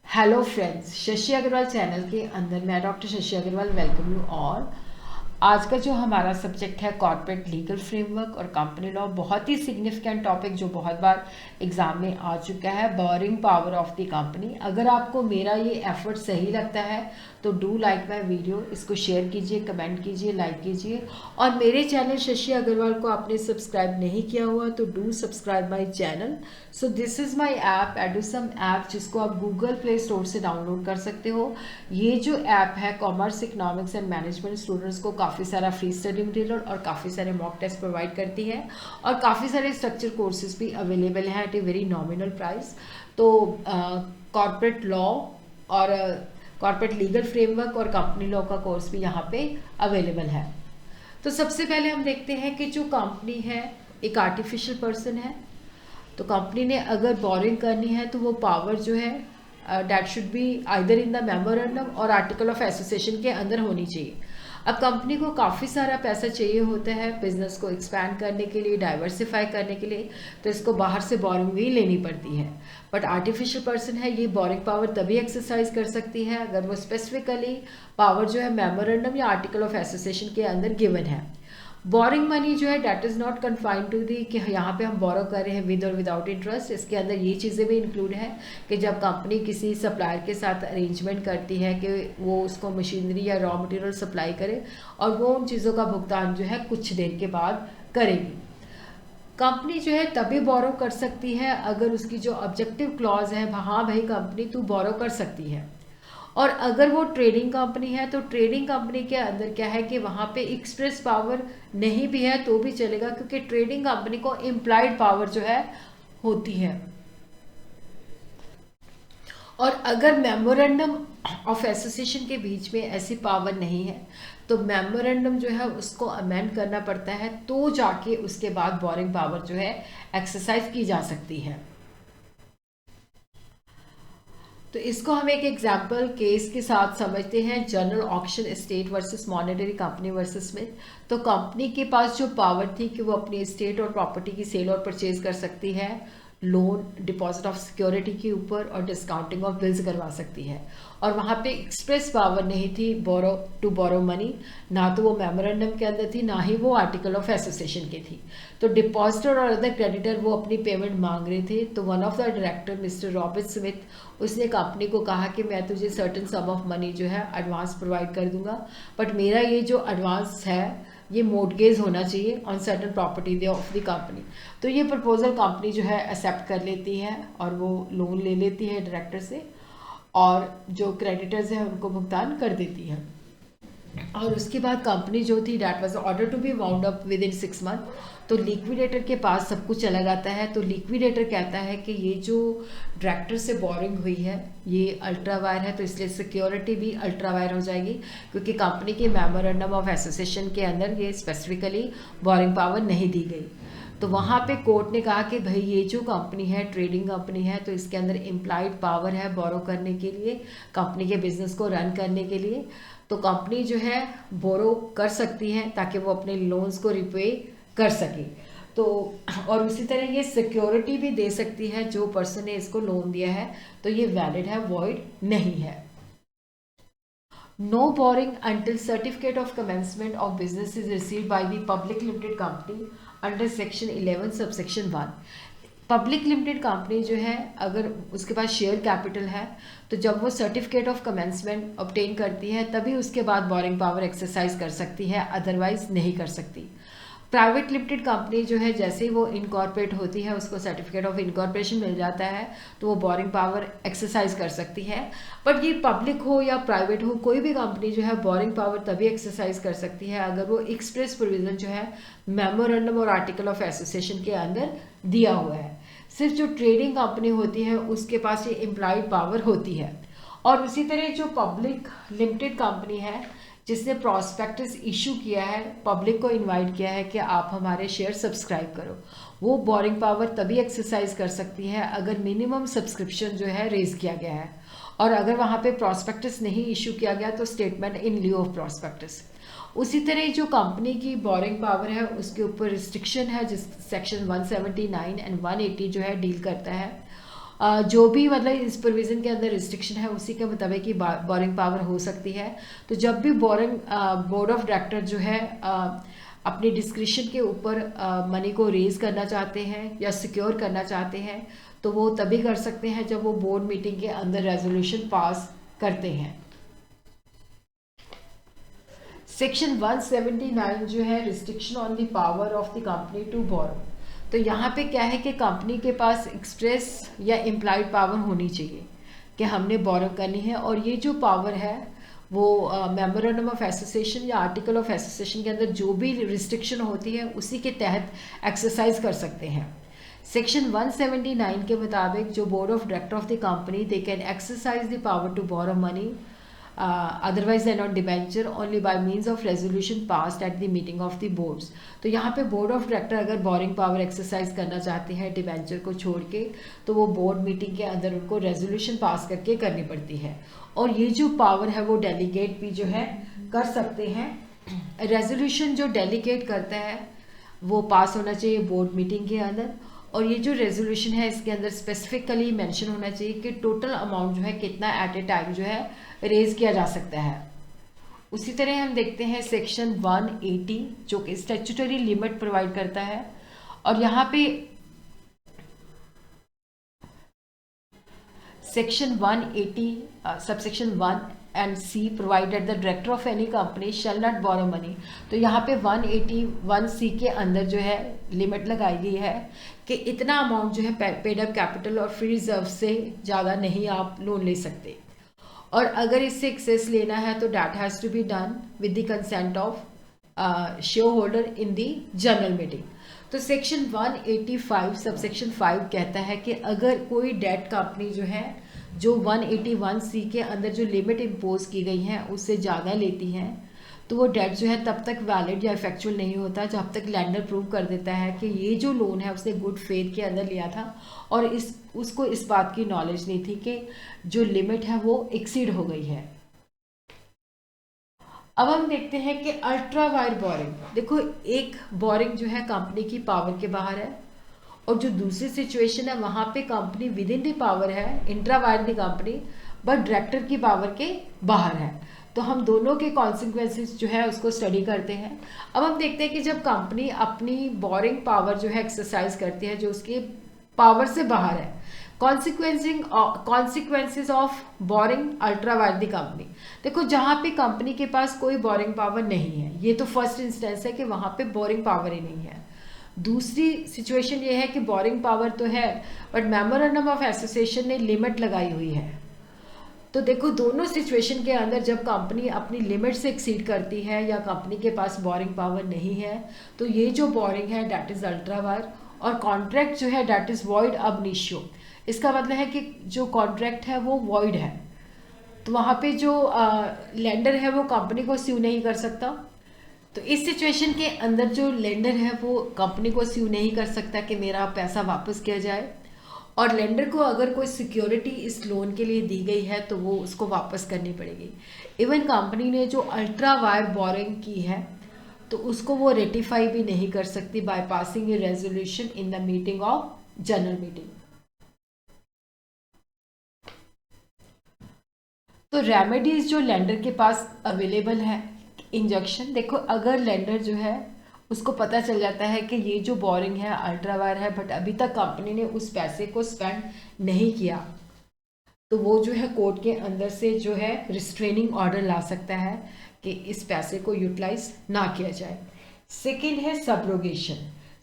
Hello friends, Shashi Agarwal channel के अंदर मैं doctor Shashi Agarwal welcome you all. आज का जो हमारा सब्जेक्ट है कॉर्पोरेट लीगल फ्रेमवर्क और कंपनी लॉ, बहुत ही सिग्निफिकेंट टॉपिक जो बहुत बार एग्जाम में आ चुका है, boring power of the company. अगर आपको मेरा ये एफर्ट सही लगता है तो डू लाइक माई वीडियो, इसको शेयर कीजिए, कमेंट कीजिए, लाइक कीजिए। और मेरे चैनल शशि अग्रवाल को आपने सब्सक्राइब नहीं किया हुआ तो do subscribe my channel. So this is my app Edusum app, जिसको आप गूगल प्ले स्टोर से डाउनलोड कर सकते हो। ये जो ऐप है commerce, economics and management students को काफ़ी सारा फ्री स्टडी मटेरियल और काफ़ी सारे मॉक टेस्ट प्रोवाइड करती है, और काफ़ी सारे स्ट्रक्चर कोर्सेज भी अवेलेबल हैं at a very nominal price. तो कॉर्पोरेट लॉ और कॉर्पोरेट लीगल फ्रेमवर्क और कंपनी लॉ का कोर्स भी यहाँ पे अवेलेबल है। तो सबसे पहले हम देखते हैं कि जो कंपनी है एक आर्टिफिशियल पर्सन है। तो कंपनी ने अगर बोरिंग करनी है तो वो पावर जो है that should be either in the memorandum और आर्टिकल ऑफ एसोसिएशन के अंदर होनी चाहिए। अब कंपनी को काफ़ी सारा पैसा चाहिए होता है बिजनेस को एक्सपैंड करने के लिए, डाइवर्सिफाई करने के लिए, तो इसको बाहर से बोरिंग भी लेनी पड़ती है। बट आर्टिफिशियल पर्सन है, ये बोरिंग पावर तभी एक्सरसाइज कर सकती है अगर वो स्पेसिफिकली पावर जो है मेमोरेंडम या आर्टिकल ऑफ एसोसिएशन के अंदर गिवन है। बोरिंग मनी जो है that is not confined to the कि यहाँ पे हम बोरो कर रहे हैं विद और विदाउट इंटरेस्ट। इसके अंदर ये चीज़ें भी इंक्लूड है कि जब कंपनी किसी सप्लायर के साथ अरेंजमेंट करती है कि वो उसको मशीनरी या रॉ मटेरियल सप्लाई करे, और वो उन चीज़ों का भुगतान जो है कुछ देर के बाद करेगी। कंपनी जो है तभी बोरो कर सकती है अगर उसकी जो ऑब्जेक्टिव क्लॉज है, हाँ भाई कंपनी तू बोरो कर सकती है। और अगर वो ट्रेडिंग कंपनी है तो ट्रेडिंग कंपनी के अंदर क्या है कि वहाँ पे एक्सप्रेस पावर नहीं भी है तो भी चलेगा, क्योंकि ट्रेडिंग कंपनी को इम्प्लाइड पावर जो है होती है। और अगर मेमोरेंडम ऑफ एसोसिएशन के बीच में ऐसी पावर नहीं है तो मेमोरेंडम जो है उसको अमेंड करना पड़ता है, तो जाके उसके बाद बोरिंग पावर जो है एक्सरसाइज की जा सकती है। तो इसको हम एक एग्जाम्पल केस के साथ समझते हैं, general auction state versus monetary company versus Smith. तो कंपनी के पास जो पावर थी कि वो अपनी स्टेट और प्रॉपर्टी की सेल और परचेज कर सकती है, लोन, डिपॉजिट ऑफ सिक्योरिटी के ऊपर, और डिस्काउंटिंग ऑफ बिल्स करवा सकती है। और वहाँ पे एक्सप्रेस पावर नहीं थी बोरो टू बोरो मनी, ना तो वो मेमोरेंडम के अंदर थी, ना ही वो आर्टिकल ऑफ एसोसिएशन की थी। तो डिपॉजिटर और अदर क्रेडिटर वो अपनी पेमेंट मांग रहे थे। तो one of the director mister Robert Smith, उसने कंपनी को कहा कि मैं तुझे सर्टन सम ऑफ मनी जो है एडवांस प्रोवाइड कर दूंगा, बट मेरा ये जो एडवांस है ये मोर्टगेज होना चाहिए on certain property of the company. तो ये प्रपोजल कंपनी जो है एक्सेप्ट कर लेती है और वो लोन ले लेती है डायरेक्टर से, और जो क्रेडिटर्स हैं उनको भुगतान कर देती है। और उसके बाद कंपनी जो थी that was order to be wound up within 6 month. तो लिक्विडेटर के पास सब कुछ चला जाता है। तो लिक्विडेटर कहता है कि ये जो डायरेक्टर से बोरिंग हुई है ये अल्ट्रा वायर है, तो इसलिए सिक्योरिटी भी अल्ट्रा वायर हो जाएगी, क्योंकि कंपनी के मेमोरेंडम ऑफ एसोसिएशन के अंदर ये स्पेसिफिकली बोरिंग पावर नहीं दी गई। तो वहाँ पे कोर्ट ने कहा कि भाई ये जो कंपनी है ट्रेडिंग कंपनी है, तो इसके अंदर इम्प्लाइड पावर है बोरो करने के लिए, कंपनी के बिजनेस को रन करने के लिए। तो कंपनी जो है बोरो कर सकती है ताकि वो अपने लोन्स को रिपे कर सके। तो और उसी तरह ये सिक्योरिटी भी दे सकती है जो पर्सन ने इसको लोन दिया है, तो ये वैलिड है, वॉइड नहीं है। No borrowing until certificate of commencement of business is received by the public limited company under section 11 subsection 1। Public limited company जो है अगर उसके पास शेयर कैपिटल है तो जब वो सर्टिफिकेट ऑफ कमेंसमेंट ऑब्टेन करती है तभी उसके बाद बोरिंग पावर एक्सरसाइज कर सकती है, अदरवाइज नहीं कर सकती। प्राइवेट लिमिटेड कंपनी जो है जैसे ही वो इनकॉर्पोरेट होती है उसको सर्टिफिकेट ऑफ इनकॉर्पोरेशन मिल जाता है तो वो बोरिंग पावर एक्सरसाइज कर सकती है। बट ये पब्लिक हो या प्राइवेट हो, कोई भी कंपनी जो है बोरिंग पावर तभी एक्सरसाइज कर सकती है अगर वो एक्सप्रेस प्रोविजन जो है मेमोरेंडम और आर्टिकल ऑफ एसोसिएशन के अंदर दिया हुआ है। सिर्फ जो ट्रेडिंग कंपनी होती है उसके पास ये इम्प्लाइड पावर होती है। और उसी तरह जो पब्लिक लिमिटेड कंपनी है जिसने प्रॉस्पेक्टस इशू किया है, पब्लिक को इनवाइट किया है कि आप हमारे शेयर सब्सक्राइब करो, वो बोरिंग पावर तभी एक्सरसाइज कर सकती है अगर मिनिमम सब्सक्रिप्शन जो है रेज किया गया है। और अगर वहाँ पे प्रॉस्पेक्टस नहीं इशू किया गया तो statement in lieu of prospectus. उसी तरह जो कंपनी की बोरिंग पावर है उसके ऊपर रिस्ट्रिक्शन है जिस सेक्शन 179 एंड 180 जो है डील करता है। जो भी मतलब इस प्रोविज़न के अंदर रिस्ट्रिक्शन है उसी के मुताबिक ही बोरिंग पावर हो सकती है। तो जब भी बोर्ड ऑफ डायरेक्टर जो है अपनी डिस्क्रिप्शन के ऊपर मनी को रेज करना चाहते हैं या सिक्योर करना चाहते हैं तो वो तभी कर सकते हैं जब वो बोर्ड मीटिंग के अंदर रेजोल्यूशन पास करते हैं। सेक्शन 179 जो है restriction on the power of the company to borrow. तो यहाँ पे क्या है कि कंपनी के पास एक्सप्रेस या इम्प्लाइड पावर होनी चाहिए कि हमने बोरो करनी है, और ये जो पावर है वो मेमोरेंडम ऑफ एसोसिएशन या आर्टिकल ऑफ एसोसिएशन के अंदर जो भी रिस्ट्रिक्शन होती है उसी के तहत एक्सरसाइज कर सकते हैं। सेक्शन 179 के मुताबिक जो board of director of the company they can exercise the power to borrow money otherwise than on debenture only by means of resolution passed at the meeting of the boards। तो यहाँ पे board of director अगर boring power exercise करना चाहते हैं debenture को छोड़ के तो वो बोर्ड मीटिंग के अंदर उनको रेजोल्यूशन पास करके करनी पड़ती है, और ये जो पावर है वो डेलीगेट भी जो है कर सकते हैं। रेजोल्यूशन जो डेलीगेट करता है वो पास होना चाहिए बोर्ड मीटिंग के अंदर, और ये जो रेजोल्यूशन है इसके अंदर स्पेसिफिकली मेंशन होना चाहिए कि टोटल अमाउंट जो है कितना एट ए टाइम जो है रेज किया जा सकता है। उसी तरह हम देखते हैं सेक्शन 180 जो कि स्टैट्यूटरी लिमिट प्रोवाइड करता है, और यहाँ पे section 180 subsection 1 and C provided the director of any company shall not borrow money। तो यहाँ पे 181C के अंदर जो है लिमिट लगाई गई है कि इतना अमाउंट जो है पेड अप कैपिटल और फ्री रिजर्व से ज़्यादा नहीं आप लोन ले सकते, और अगर इससे एक्सेस लेना है तो that has to be done with the consent of share holder in the general meeting. तो सेक्शन 185 सबसेक्शन 5 कहता है कि अगर कोई डेट कंपनी जो है जो 181C के अंदर जो लिमिट इम्पोज की गई है उससे ज़्यादा लेती हैं तो वो डेट जो है तब तक वैलिड या इफेक्चुअल नहीं होता जब तक लैंडर प्रूव कर देता है कि ये जो लोन है उसने गुड फेथ के अंदर लिया था और उसको इस बात की नॉलेज नहीं थी कि जो लिमिट है वो एक्सीड हो गई है। अब हम देखते हैं कि अल्ट्रा वायर बोरिंग। देखो, एक बोरिंग जो है कंपनी की पावर के बाहर है, और जो दूसरी सिचुएशन है वहां पे company with in the power है, intra vires the company, but director की पावर के बाहर है। तो हम दोनों के कॉन्सिक्वेंसेस जो है उसको स्टडी करते हैं। अब हम देखते हैं कि जब कंपनी अपनी बोरिंग पावर जो है एक्सरसाइज करती है जो उसकी पावर से बाहर है, consequences of boring ultra wire the company. देखो, जहां पे कंपनी के पास कोई बोरिंग पावर नहीं है, ये तो फर्स्ट इंस्टेंस है कि वहां पे बोरिंग पावर ही नहीं है। दूसरी सिचुएशन ये है कि बोरिंग पावर तो है बट मेमोरेंडम ऑफ एसोसिएशन ने लिमिट लगाई हुई है। तो देखो, दोनों सिचुएशन के अंदर जब कंपनी अपनी लिमिट से एक्सीड करती है या कंपनी के पास बोरिंग पावर नहीं है तो ये जो बोरिंग है दैट इज अल्ट्रा वायर, और कॉन्ट्रैक्ट जो है दैट इज वॉइड अब निशियो। इसका मतलब है कि जो कॉन्ट्रैक्ट है वो वॉइड है, तो वहाँ पे जो लेंडर है वो कंपनी को स्यू नहीं कर सकता। तो इस सिचुएशन के अंदर जो लेंडर है वो कंपनी को स्यू नहीं कर सकता कि मेरा पैसा वापस किया जाए, और लेंडर को अगर कोई सिक्योरिटी इस लोन के लिए दी गई है तो वो उसको वापस करनी पड़ेगी। इवन कंपनी ने जो अल्ट्रा वायर बोरिंग की है तो उसको वो रेटिफाई भी नहीं कर सकती by passing A resolution in the meeting of general meeting. तो रेमेडीज जो लेंडर के पास अवेलेबल है, इंजेक्शन। देखो, अगर लेंडर जो है उसको पता चल जाता है कि ये जो बोरिंग है अल्ट्रा वायर है बट अभी तक कंपनी ने उस पैसे को स्पेंड नहीं किया, तो वो जो है कोर्ट के अंदर से जो है रिस्ट्रेनिंग ऑर्डर ला सकता है कि इस पैसे को यूटिलाइज ना किया जाए। सेकेंड है सबरोगेशन।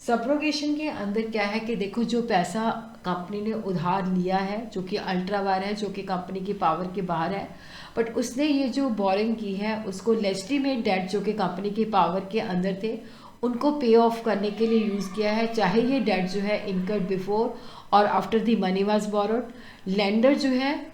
सबरोगेशन के अंदर क्या है कि देखो, जो पैसा कंपनी ने उधार लिया है जो कि अल्ट्रा वायर है, जो कि कंपनी की पावर के बाहर है, बट उसने ये जो बोरिंग की है उसको लेजिटिमेट डेट जो कि कंपनी की पावर के अंदर थे उनको पे ऑफ करने के लिए यूज़ किया है, चाहे ये डेट जो है इनकर्ड बिफोर और after the money was borrowed. Lender जो है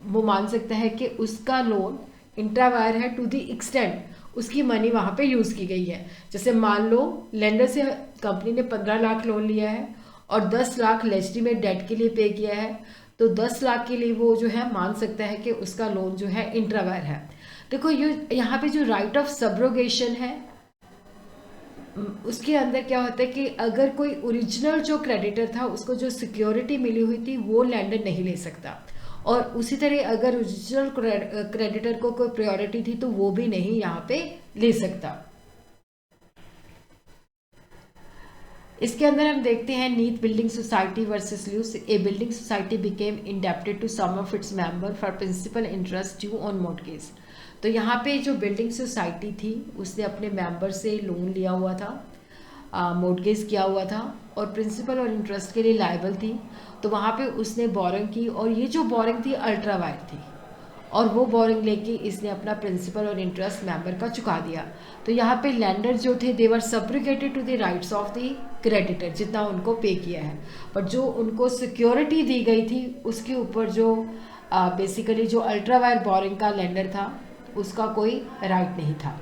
वो मान सकता है कि उसका लोन इंट्रा वायर है टू द एक्सटेंट उसकी मनी वहाँ पे यूज़ की गई है। जैसे मान लो लेंडर से कंपनी ने 15 लाख लोन लिया है और 10 लाख लेजिटिमेट डेट के लिए पे किया है, तो 10 लाख के लिए वो जो है मान सकता है कि उसका लोन जो है इंट्रा वायर है। देखो, ये यहाँ पे जो राइट ऑफ सबरोगेशन है उसके अंदर क्या होता है कि अगर कोई ओरिजिनल जो क्रेडिटर था उसको जो सिक्योरिटी मिली हुई थी वो लैंडर नहीं ले सकता, और उसी तरह अगर ओरिजिनल क्रेडिटर को कोई प्रायोरिटी थी तो वो भी नहीं यहाँ पे ले सकता। इसके अंदर हम देखते हैं Neath Building Society versus Luce. A building society became indebted to some of its member for principal interest due on mortgage. तो यहाँ पे जो बिल्डिंग सोसाइटी थी उसने अपने मेंबर से लोन लिया हुआ था, मॉर्गेज किया हुआ था और प्रिंसिपल और इंटरेस्ट के लिए लायबल थी। तो वहाँ पे उसने बोरिंग की और ये जो बोरिंग थी अल्ट्रा वायर थी, और वो बोरिंग लेके इसने अपना प्रिंसिपल और इंटरेस्ट मेंबर का चुका दिया। तो यहाँ पे लैंडर जो थे they were subrogated to the rights of the creditor, जितना उनको पे किया है, बट जो उनको सिक्योरिटी दी गई थी उसके ऊपर जो बेसिकली जो अल्ट्रा वायर बोरिंग का लैंडर था उसका कोई राइट नहीं था।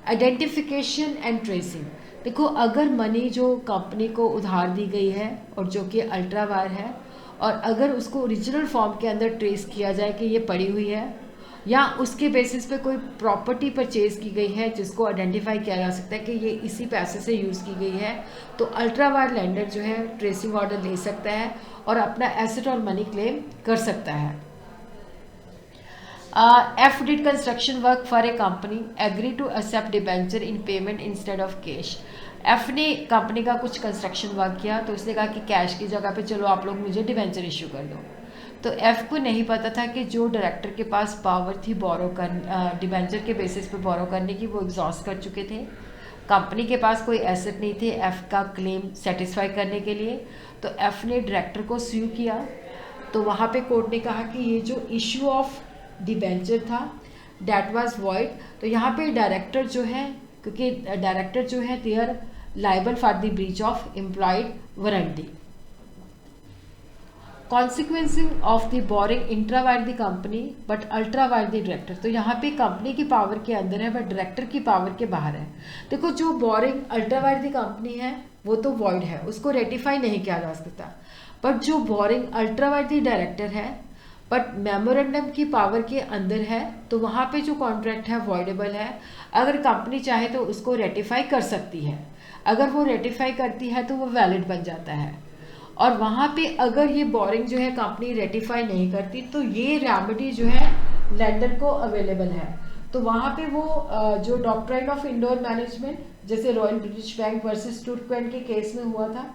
Identification and tracing. देखो, अगर मनी जो कंपनी को उधार दी गई है और जो कि अल्ट्रा वायर है, और अगर उसको ओरिजिनल फॉर्म के अंदर ट्रेस किया जाए कि ये पड़ी हुई है, या उसके बेसिस पे कोई प्रॉपर्टी परचेज की गई है जिसको आइडेंटिफाई किया जा सकता है कि ये इसी पैसे से यूज़ की गई है, तो अल्ट्रा वायर लैंडर जो है ट्रेसिंग ऑर्डर ले सकता है और अपना एसेट और मनी क्लेम कर सकता है। F did construction work for a company, agreed to accept debenture in payment instead of cash. F ने कंपनी का कुछ कंस्ट्रक्शन वर्क किया तो उसने कहा कि कैश की जगह पे चलो आप लोग मुझे डिबेंचर इशू कर दो। तो F को नहीं पता था कि जो डायरेक्टर के पास पावर थी बोरो कर डिबेंचर के बेसिस पे बोरो करने की, वो एग्जॉस्ट कर चुके थे। कंपनी के पास कोई एसेट नहीं थे F का क्लेम सेटिस्फाई करने के लिए, तो F ने डायरेक्टर को स्यू किया। तो वहाँ पे कोर्ट ने कहा कि ये जो इशू ऑफ डिबेंचर था डैट वाज वॉइड। तो यहाँ पे डायरेक्टर जो है, क्योंकि डायरेक्टर जो है they are liable for the breach of implied warranty. Consequences of the borrowing intra vires the company but ultra vires the director. तो यहाँ पे कंपनी की पावर के अंदर है बट डायरेक्टर की पावर के बाहर है। देखो, जो boring ultra vires the company है वो तो वॉइड है, उसको रेटिफाई नहीं किया जा सकता, बट जो boring ultra vires the director है बट मेमोरेंडम की पावर के अंदर है, तो वहाँ पे जो कॉन्ट्रैक्ट है वॉइडेबल है। अगर कंपनी चाहे तो उसको रेटिफाई कर सकती है, अगर वो रेटिफाई करती है तो वो वैलिड बन जाता है। और वहाँ पे अगर ये बोरिंग जो है कंपनी रेटिफाई नहीं करती तो ये रेमेडी जो है लैंडर को अवेलेबल है। तो वहाँ पे वो जो डॉक्ट्राइन ऑफ इंडोर मैनेजमेंट, जैसे रॉयल ब्रिटिश बैंक वर्सेस टूटक्वेंट के केस में हुआ था,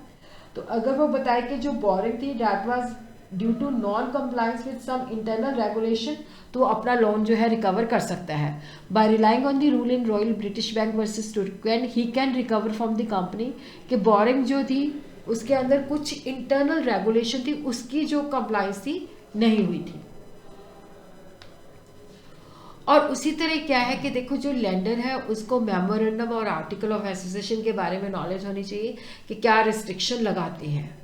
तो अगर वो बताए कि जो बोरिंग थी that was due to non compliance with some internal regulation, तो अपना लोन जो है रिकवर कर सकता है। By relying on the rule in royal British bank versus Turquand he can recover from the company कि बोरिंग जो थी उसके अंदर कुछ इंटरनल रेगुलेशन थी, उसकी जो कंप्लायंस थी नहीं हुई थी। और उसी तरह क्या है कि देखो, जो लेंडर है उसको मेमोरेंडम और आर्टिकल ऑफ एसोसिएशन के बारे में नॉलेज होनी चाहिए कि क्या रिस्ट्रिक्शन लगाते हैं।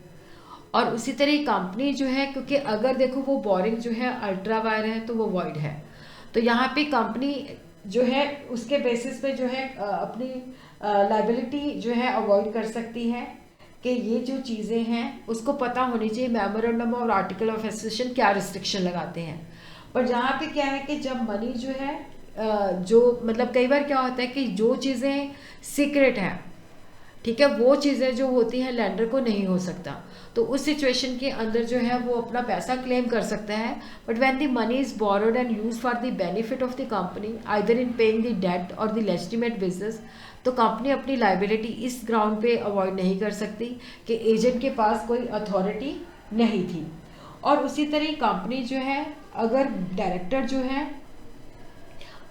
और उसी तरह कंपनी जो है, क्योंकि अगर देखो वो बोरिंग जो है अल्ट्रा वायर है तो वो वॉइड है, तो यहाँ पे कंपनी जो है उसके बेसिस पे जो है अपनी लाइबिलिटी जो है अवॉइड कर सकती है कि ये जो चीज़ें हैं उसको पता होनी चाहिए मेमोरेंडम और आर्टिकल ऑफ एसोसिएशन क्या रिस्ट्रिक्शन लगाते हैं। पर यहाँ पे क्या है कि जब मनी जो है जो मतलब कई बार क्या होता है कि जो चीज़ें सीक्रेट हैं, ठीक है, वो चीज़ें जो होती हैं लेंडर को नहीं हो सकता, तो उस सिचुएशन के अंदर जो है वो अपना पैसा क्लेम कर सकता है। But when the money is borrowed and use for the benefit of the company either in paying the debt और द लेजिटिमेट बिजनेस, तो कंपनी अपनी लाइबिलिटी इस ग्राउंड पे अवॉइड नहीं कर सकती कि एजेंट के पास कोई अथॉरिटी नहीं थी। और उसी तरह कंपनी जो है अगर डायरेक्टर जो है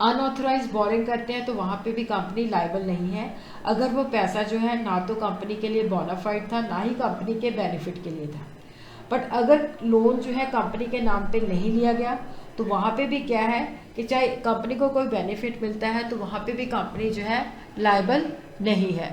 अनऑथराइज बोरिंग करते हैं तो वहाँ पे भी कंपनी लायबल नहीं है, अगर वो पैसा जो है ना तो कंपनी के लिए बोनाफाइड था ना ही कंपनी के बेनिफिट के लिए था। बट अगर लोन जो है कंपनी के नाम पे नहीं लिया गया तो वहाँ पे भी क्या है कि चाहे कंपनी को कोई बेनिफिट मिलता है तो वहाँ पे भी कंपनी जो है लायबल नहीं है।